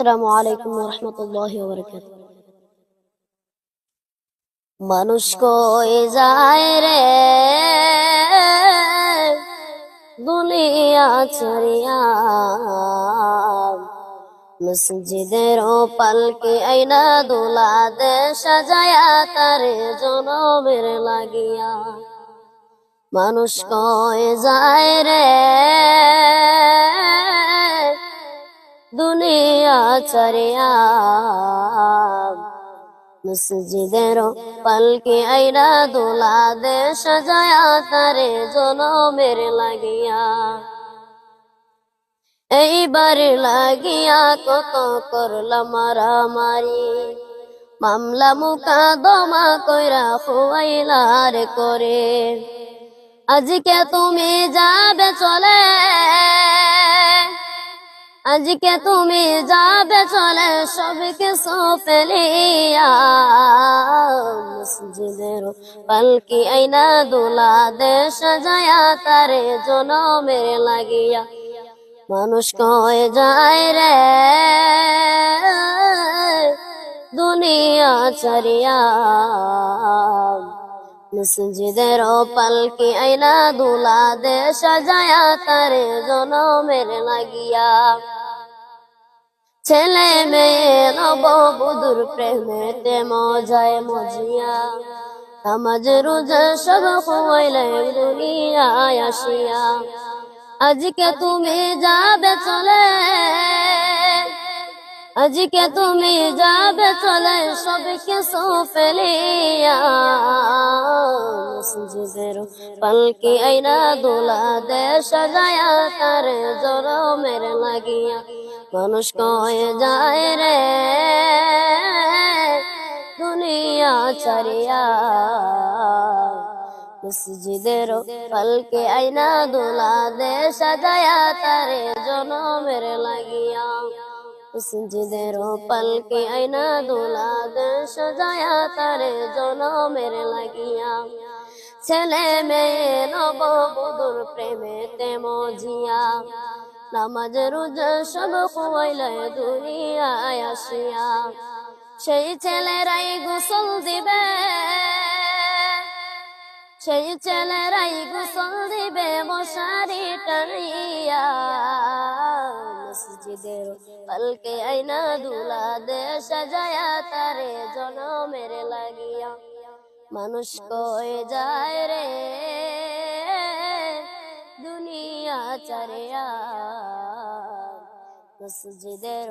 আসসালামু আলাইকুম ওয়া রাহমাতুল্লাহি ওয়া বারাকাতুহু। মানুষ কই যায় রে দুনিয়া ছাড়িয়া, মসজিদের পালকে আইনা দোলা দে সাজায়া তারে জনমের লাগিয়া। মানুষ কই যায় রে দুনিয়া ছাড়িয়া, মসজিদের পালকে আইনা দোলা দে সাজায়া তারে জনমের লাগিয়া। এইবার লাগিয়া কত করলাম মারামারি, মামলা মুকাদমা কইরা খুয়াইলার করে। আজকে তুমি যাবে চলে, আজকে তুমি যাবে চলে সব কিছু ফেলিয়া, মসজিদের পালকি আইনা দোলা দে সাজায়া তারে জনমের লাগিয়া। মানুষ কয় যায় রে দুনিয়া ছাড়িয়া, মসজিদের পালকি আইনা দোলা দে সাজায়া তারে জনমের লাগিয়া। ছেলে মেয়ে নববধূর প্রেমেতে মজায় মজিয়া, নামাজ রোজা সব খুয়াইলেন দুনিয়ায় আসিয়া। আজকে তুমি যাবে চলে, আজকে তুমি যাবে চলে সব কিছু ফেলিয়া, মসজিদের পালকি আইনা দোলা দে সাজায়া তারে জনমের লাগিয়া। মানুষ কয়ে যায় রে দুনিয়া ছাড়িয়া, মসজিদের পালকে আইনা দোলা দে সাজায়া তারে জনমের লাগিয়া। মসজিদের পালকে আইনা দোলা দে সাজায়া তারে জনমের লাগিয়া। ছেলে মেয়ে নববধূর প্রেমেতে মজিয়া, নামাজ রোজা সব খুয়াইলে দুনিয়ায় আসিয়া। সেই ছেলেরাই গোসল দিবে, সেই ছেলেরাই গোসল দিবে মশারি টানিয়া, মসজিদের পালকে আইনা দোলা দে সাজায়া তারে জনমের লাগিয়া। মানুষ কয়ে যায় রে দুনিয়া ছাড়িয়া, মসজিদের